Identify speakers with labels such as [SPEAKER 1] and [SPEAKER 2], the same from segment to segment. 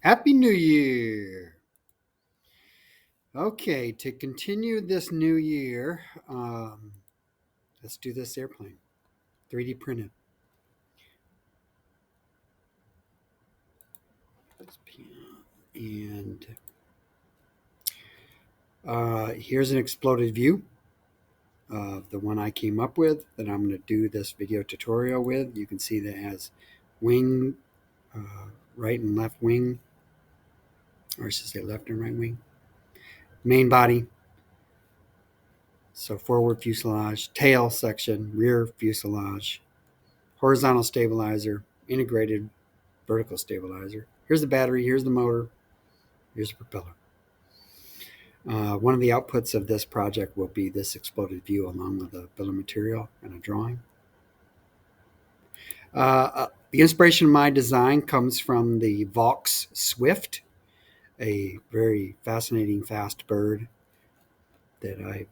[SPEAKER 1] Happy New Year! Okay, to continue this new year, let's do this airplane, 3D printed. And here's an exploded view of the one I came up with that I'm going to do this video tutorial with. You can see that it has wing, right and left wing, or I should say left and right wing, main body, so forward fuselage, tail section, rear fuselage, horizontal stabilizer, integrated vertical stabilizer. Here's the battery, here's the motor, here's the propeller. One of the outputs of this project will be this exploded view along with a bill of material and a drawing. The inspiration of my design comes from the Vaux Swift, a very fascinating fast bird that I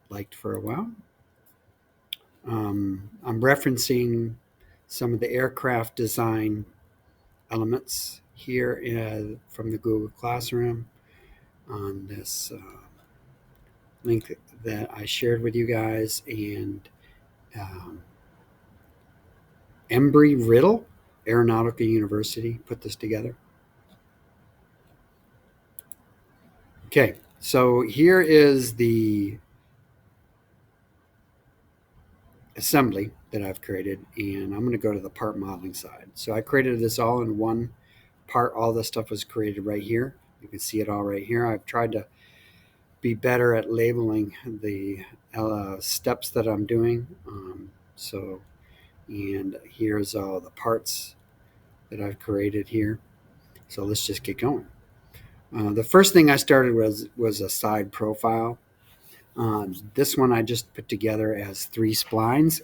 [SPEAKER 1] liked for a while. I'm referencing some of the aircraft design elements here from the Google Classroom on this link that I shared with you guys. And Embry-Riddle Aeronautical University put this together. Okay, so here is the assembly that I've created, and I'm going to go to the part modeling side. So I created this all in one part. All this stuff was created right here. You can see it all right here. I've tried to be better at labeling the steps that I'm doing. And here's all the parts that I've created here. So let's just get going. The first thing I started was a side profile. This one I just put together as 3 splines.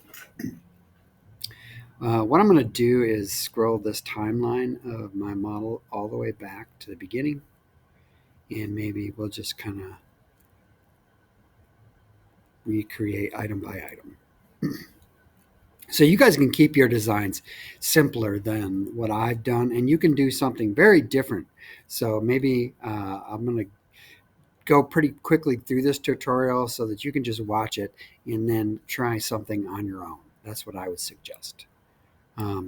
[SPEAKER 1] What I'm going to do is scroll this timeline of my model all the way back to the beginning, and maybe we'll just kind of recreate item by item. So you guys can keep your designs simpler than what I've done, and you can do something very different. So maybe I'm going to go pretty quickly through this tutorial so that you can just watch it and then try something on your own. That's what I would suggest.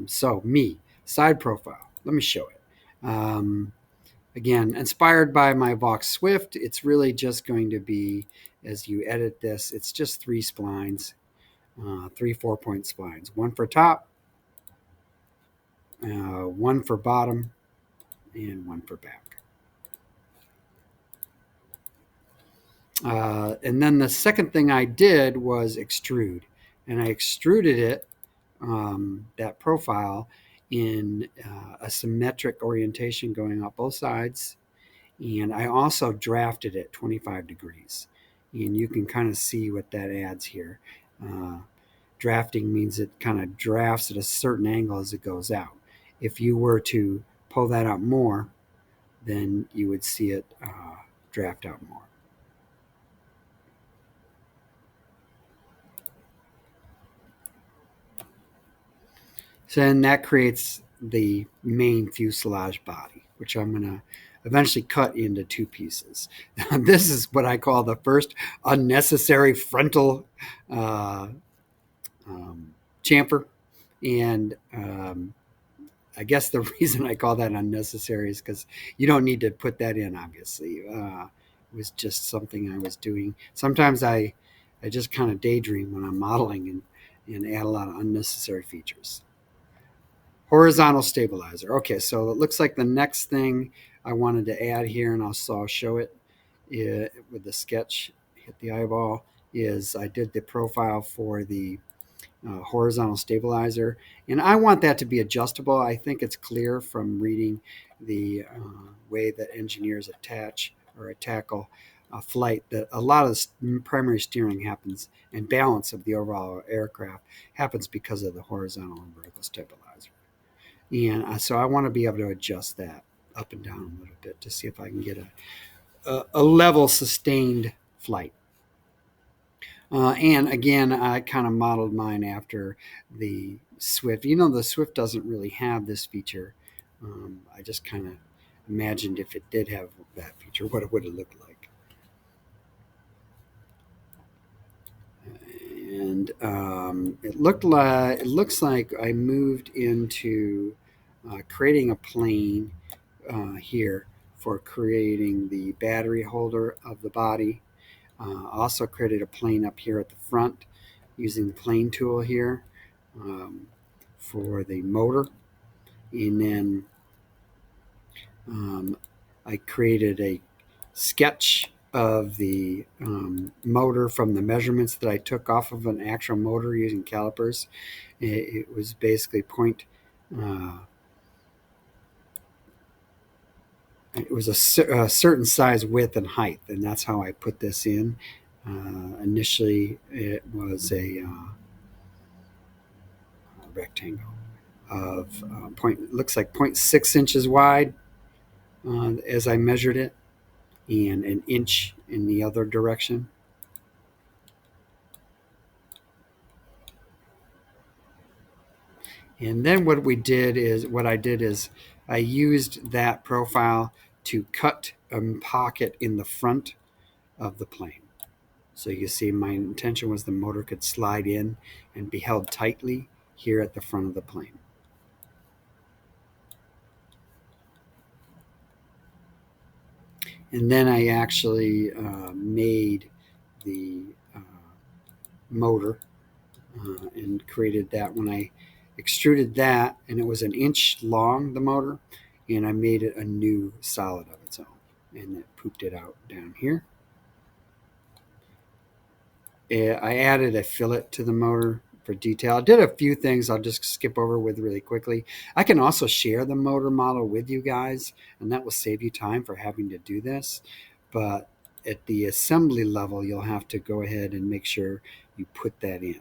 [SPEAKER 1] So me, side profile, let me show it. Again, inspired by my Vaux Swift, it's really just going to be, as you edit this, it's just 3 splines, 3 4-point splines, 1 for top, 1 for bottom, and 1 for back. And then the second thing I did was extrude, and I extruded it, that profile, in a symmetric orientation going up both sides. And I also drafted it 25 degrees. And you can kind of see what that adds here. Drafting means it kind of drafts at a certain angle as it goes out. If you were to pull that out more, then you would see it draft out more. So then that creates the main fuselage body, which I'm going to eventually cut into 2 pieces. This is what I call the first unnecessary frontal chamfer. And I guess the reason I call that unnecessary is because you don't need to put that in, obviously. It was just something I was doing. Sometimes I just kind of daydream when I'm modeling and add a lot of unnecessary features. Horizontal stabilizer. Okay, so it looks like the next thing I wanted to add here, and I'll show it with the sketch, hit the eyeball, is I did the profile for the horizontal stabilizer, and I want that to be adjustable. I think it's clear from reading the way that engineers attach or tackle a flight that a lot of the primary steering happens and balance of the overall aircraft happens because of the horizontal and vertical stabilizer. And so I want to be able to adjust that up and down a little bit to see if I can get a level sustained flight. And again, I kind of modeled mine after the Swift. The Swift doesn't really have this feature. I just kind of imagined if it did have that feature, what it would have looked like. And it looks like I moved into creating a plane here for creating the battery holder of the body. Also created a plane up here at the front using the plane tool here for the motor. And then I created a sketch of the motor from the measurements that I took off of an actual motor using calipers. It was basically it was a certain size width and height, and that's how I put this in. Initially, it was a rectangle of looks like 0.6 inches wide as I measured it, and an inch in the other direction. And then what I did is I used that profile to cut a pocket in the front of the plane. So you see my intention was the motor could slide in and be held tightly here at the front of the plane. And then I actually made the motor and created that when I extruded that, and it was an inch long, the motor, and I made it a new solid of its own, and it pooped it out down here. I added a fillet to the motor for detail. I did a few things I'll just skip over with really quickly. I can also share the motor model with you guys, and that will save you time for having to do this. But at the assembly level, you'll have to go ahead and make sure you put that in.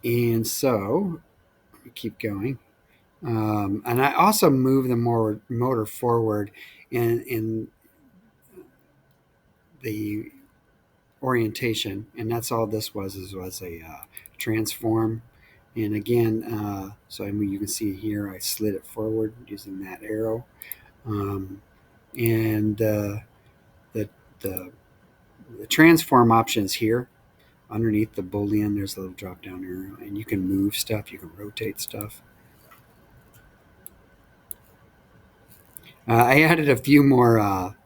[SPEAKER 1] And so, let me keep going. And I also move the motor forward in the orientation, and that's all this was a transform. And again, so I mean, you can see here I slid it forward using that arrow, and the transform options here underneath the boolean. There's a little drop down arrow, and you can move stuff, you can rotate stuff. I added a few more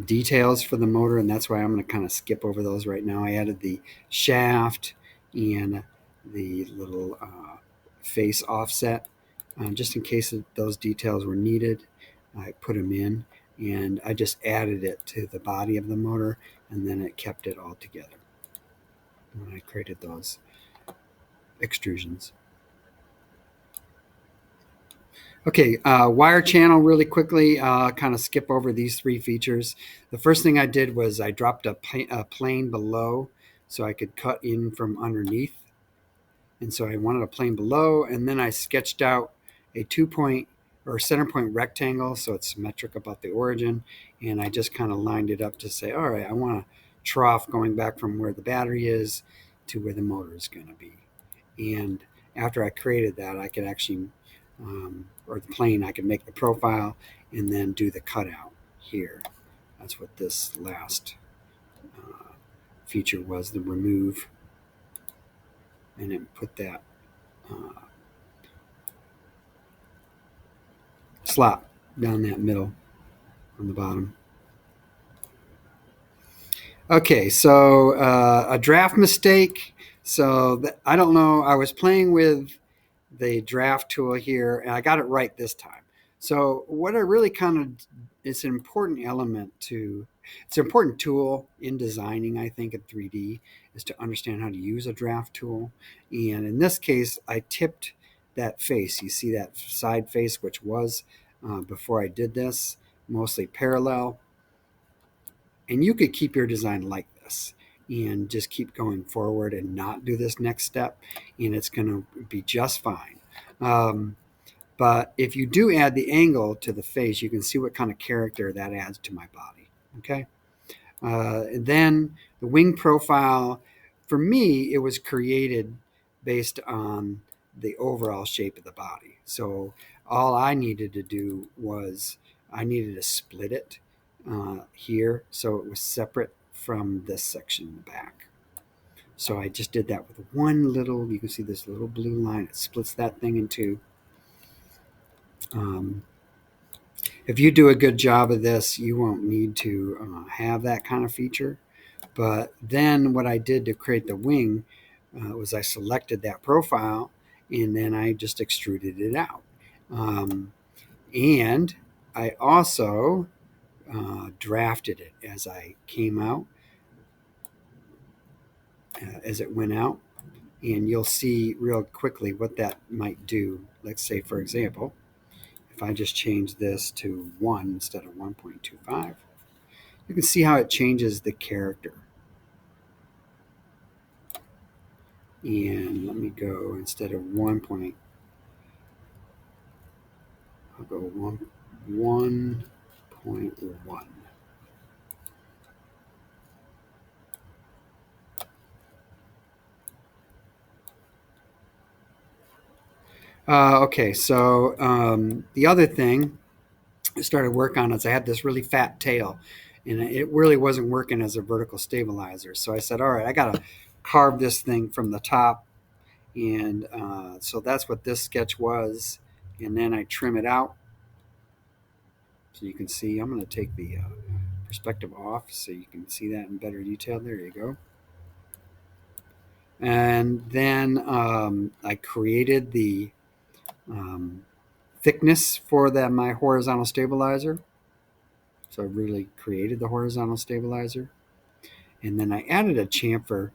[SPEAKER 1] details for the motor, and that's why I'm going to kind of skip over those right now. I added the shaft and the little face offset just in case those details were needed. I put them in, and I just added it to the body of the motor, and then it kept it all together when I created those extrusions. Okay, wire channel really quickly, kind of skip over these three features. The first thing I did was I dropped a plane below so I could cut in from underneath. And so I wanted a plane below, and then I sketched out a 2-point or center point rectangle so it's symmetric about the origin. And I just kind of lined it up to say, all right, I want a trough going back from where the battery is to where the motor is going to be. And after I created that, I could actually or the plane, I can make the profile and then do the cutout here. That's what this last feature was, the remove, and then put that slot down that middle on the bottom. Okay, so a draft mistake. So I don't know, I was playing with the draft tool here, and I got it right this time. So what I really it's an important it's an important tool in designing, I think, in 3D, is to understand how to use a draft tool. And in this case, I tipped that face. You see that side face, which was, before I did this, mostly parallel. And you could keep your design like this and just keep going forward and not do this next step, and it's going to be just fine. But if you do add the angle to the face, you can see what kind of character that adds to my body. Okay. And then the wing profile, for me, it was created based on the overall shape of the body. So all I needed to do was I needed to split it here so it was separate from this section in the back. So I just did that with one little, you can see this little blue line. It splits that thing in two. If you do a good job of this, you won't need to have that kind of feature. But then what I did to create the wing was I selected that profile and then I just extruded it out. And I also drafted it as I came out, as it went out. And you'll see real quickly what that might do. Let's say, for example, if I just change this to 1 instead of 1.25, you can see how it changes the character. And let me go instead of 1 point, I'll go 1.1. Okay, so the other thing I started work on is I had this really fat tail, and it really wasn't working as a vertical stabilizer. So I said, all right, I got to carve this thing from the top. And so that's what this sketch was. And then I trim it out. So you can see, I'm going to take the perspective off so you can see that in better detail. There you go. And then I created the thickness for my horizontal stabilizer. So I really created the horizontal stabilizer. And then I added a chamfer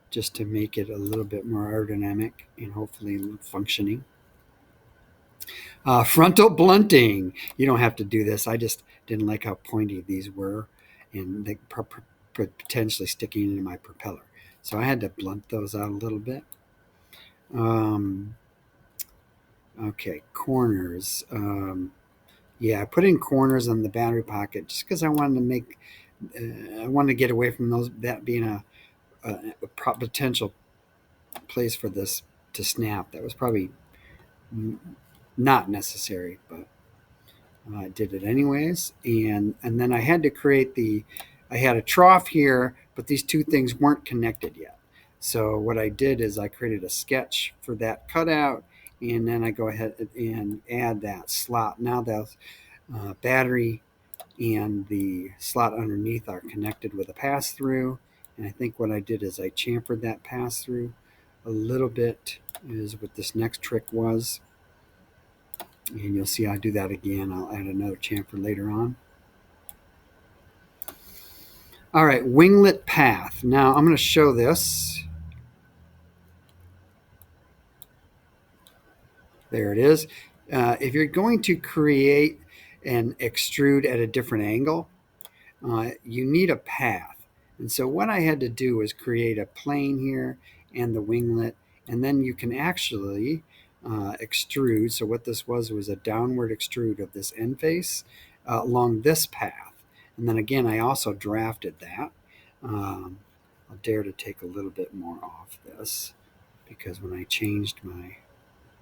[SPEAKER 1] just to make it a little bit more aerodynamic and hopefully functioning. Frontal blunting. You don't have to do this. I just didn't like how pointy these were and they potentially sticking into my propeller. So I had to blunt those out a little bit. Okay, corners. Yeah, I put in corners on the battery pocket just because I wanted to make, I wanted to get away from that being a potential place for this to snap. That was probably not necessary, but I did it anyways. And then I had to create I had a trough here, but these two things weren't connected yet. So what I did is I created a sketch for that cutout, and then I go ahead and add that slot. Now the battery and the slot underneath are connected with a pass-through. And I think what I did is I chamfered that pass-through a little bit, is what this next trick was. And you'll see I do that again. I'll add another chamfer later on. All right, winglet path. Now I'm going to show this. There it is. If you're going to create and extrude at a different angle, you need a path. And so what I had to do was create a plane here and the winglet, and then you can actually extrude. So what this was a downward extrude of this end face along this path. And then again, I also drafted that. I'll dare to take a little bit more off this because when I changed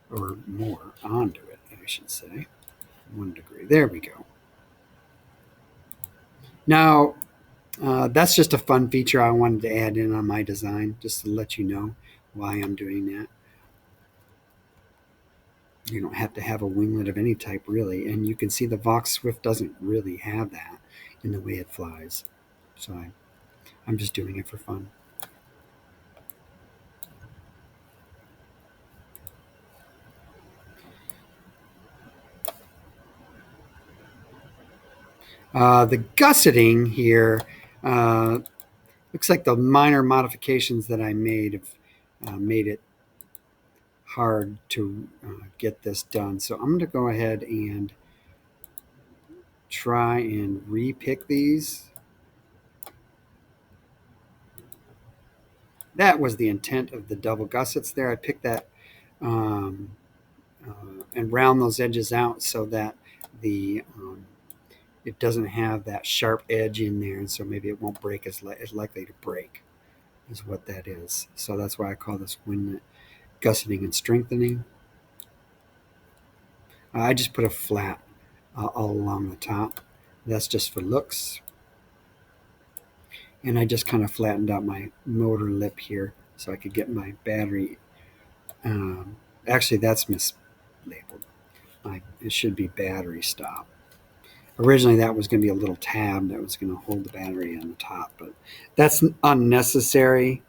[SPEAKER 1] or more onto it, I should say, 1 degree. There we go. Now, that's just a fun feature I wanted to add in on my design, just to let you know why I'm doing that. You don't have to have a winglet of any type, really. And you can see the Vox Swift doesn't really have that in the way it flies. So I'm just doing it for fun. The gusseting here looks like the minor modifications that I made have made it hard to get this done. So I'm going to go ahead and try and re-pick these. That was the intent of the double gussets there. I picked that and round those edges out so that it doesn't have that sharp edge in there, and so maybe it won't break as likely to break. is what that is. So that's why I call this wind gusseting and strengthening. I just put a flat all along the top. That's just for looks. And I just kind of flattened out my motor lip here so I could get my battery. Actually, that's mislabeled. It should be battery stop. Originally, that was going to be a little tab that was going to hold the battery on the top, but that's unnecessary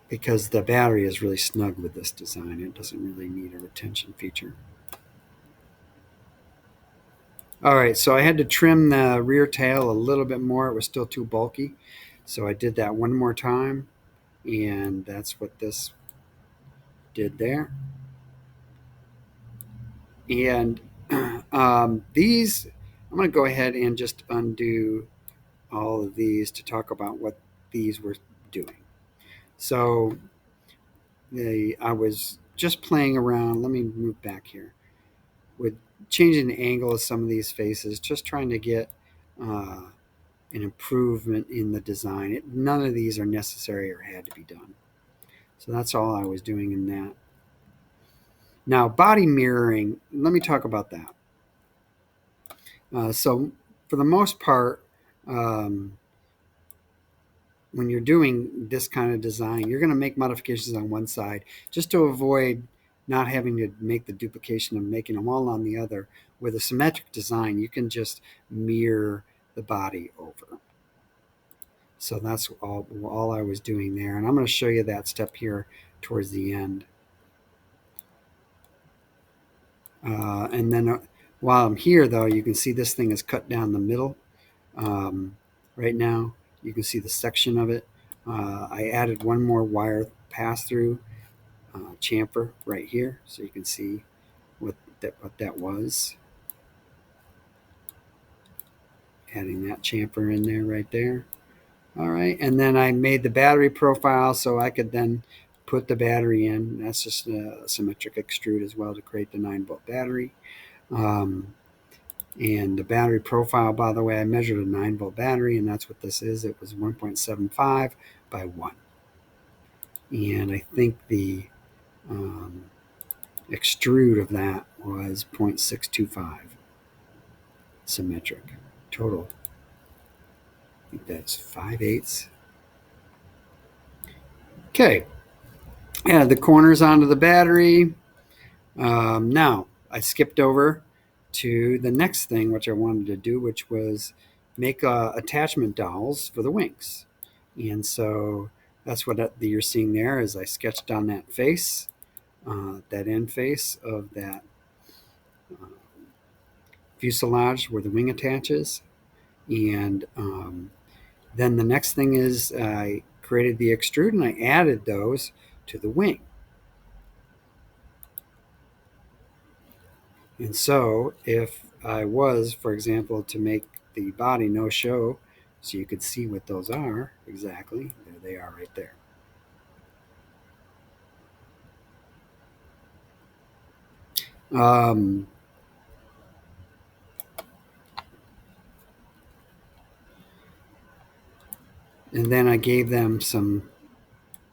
[SPEAKER 1] because the battery is really snug with this design. It doesn't really need a retention feature. All right, so I had to trim the rear tail a little bit more. It was still too bulky. So I did that one more time, and that's what this did there. And these, I'm going to go ahead and just undo all of these to talk about what these were doing. So I was just playing around. Let me move back here with changing the angle of some of these faces, just trying to get an improvement in the design. None of these are necessary or had to be done. So that's all I was doing in that. Now, body mirroring, let me talk about that. So for the most part, when you're doing this kind of design, you're going to make modifications on one side just to avoid not having to make the duplication of making them all on the other. With a symmetric design, you can just mirror the body over. So that's all I was doing there. And I'm going to show you that step here towards the end. And then while I'm here, though, you can see this thing is cut down the middle. Right now, you can see the section of it. I added one more wire pass-through chamfer right here, so you can see what that was. Adding that chamfer in there right there. All right, and then I made the battery profile so I could then put the battery in. That's just a symmetric extrude as well to create the 9-volt battery. And the battery profile, by the way, I measured a 9-volt battery, and that's what this is. It was 1.75 by 1. And I think the extrude of that was 0.625 symmetric total. I think that's 5/8. Okay, add the corners onto the battery. Now, I skipped over to the next thing which I wanted to do, which was make attachment dowels for the wings. And so that's what you're seeing there is I sketched on that face, that end face of that fuselage where the wing attaches. And then the next thing is I created the extrude and I added those to the wing. And so if I was, for example, to make the body no show, so you could see what those are exactly, there they are right there. And then I gave them some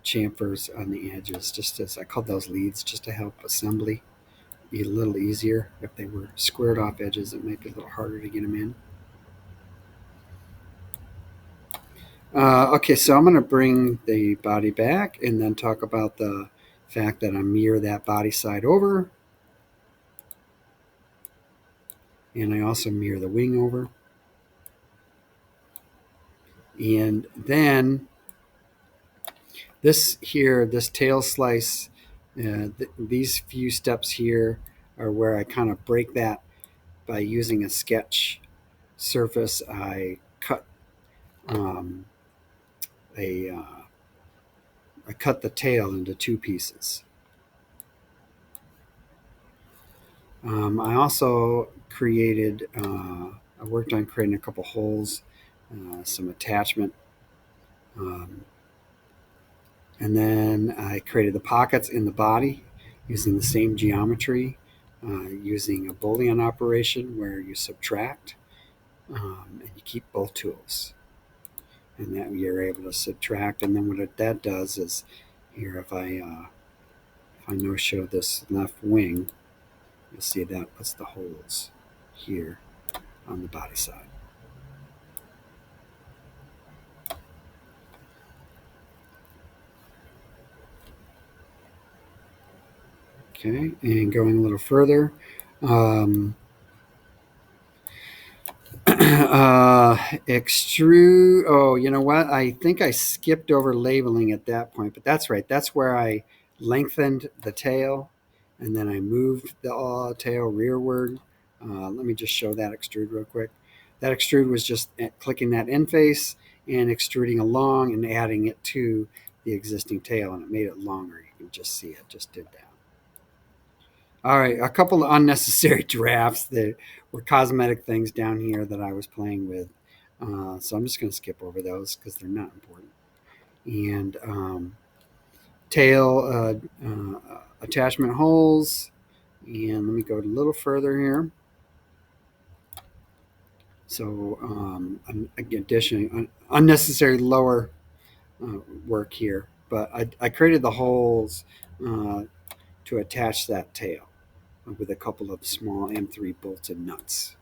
[SPEAKER 1] chamfers on the edges, just as I called those leads, just to help assembly be a little easier. If they were squared off edges, it might be a little harder to get them in. Okay, so I'm going to bring the body back and then talk about the fact that I mirror that body side over. And I also mirror the wing over. And then this here, this tail slice, these few steps here are where I kind of break that by using a sketch surface. I cut I cut the tail into 2 pieces. I also created, I worked on creating a couple holes, some attachment, and then I created the pockets in the body using the same geometry, using a Boolean operation where you subtract. and you keep both tools, and that you're able to subtract. And then what that does is, here, if I no show this left wing, you'll see that puts the holes here on the body side. Okay, and going a little further, um, extrude. Oh, you know what? I think I skipped over labeling at that point, but that's right. That's where I lengthened the tail, and then I moved the tail rearward. Let me just show that extrude real quick. That extrude was just clicking that end face and extruding along and adding it to the existing tail, and it made it longer. You can just see it just did that. All right, a couple of unnecessary drafts that were cosmetic things down here that I was playing with. So I'm just going to skip over those because they're not important. And tail attachment holes. And let me go a little further here. So additionally, unnecessary lower work here. But I created the holes to attach that tail with a couple of small M3 bolts and nuts.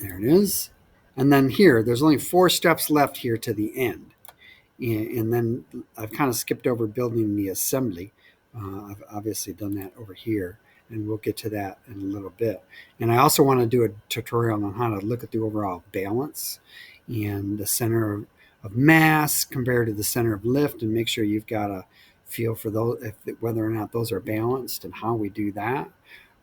[SPEAKER 1] There it is. And then here, there's only 4 steps left here to the end. And then I've kind of skipped over building the assembly. I've obviously done that over here, and we'll get to that in a little bit. And I also want to do a tutorial on how to look at the overall balance and the center of mass compared to the center of lift, and make sure you've got a feel for those, whether or not those are balanced and how we do that.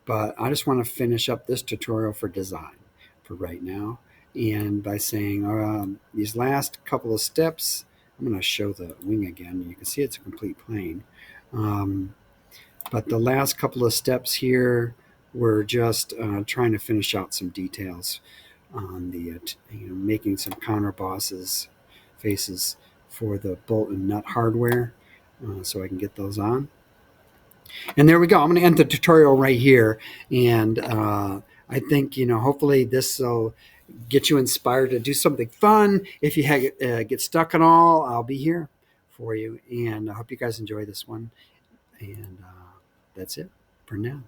[SPEAKER 1] But I just want to finish up this tutorial for design for right now. And by saying these last couple of steps, I'm going to show the wing again. You can see it's a complete plane. But the last couple of steps here, we're just trying to finish out some details on the, making some counter bosses faces for the bolt and nut hardware, so I can get those on. And there we go. I'm going to end the tutorial right here. And I think, hopefully this will get you inspired to do something fun. If you get stuck at all, I'll be here for you. And I hope you guys enjoy this one. And that's it for now.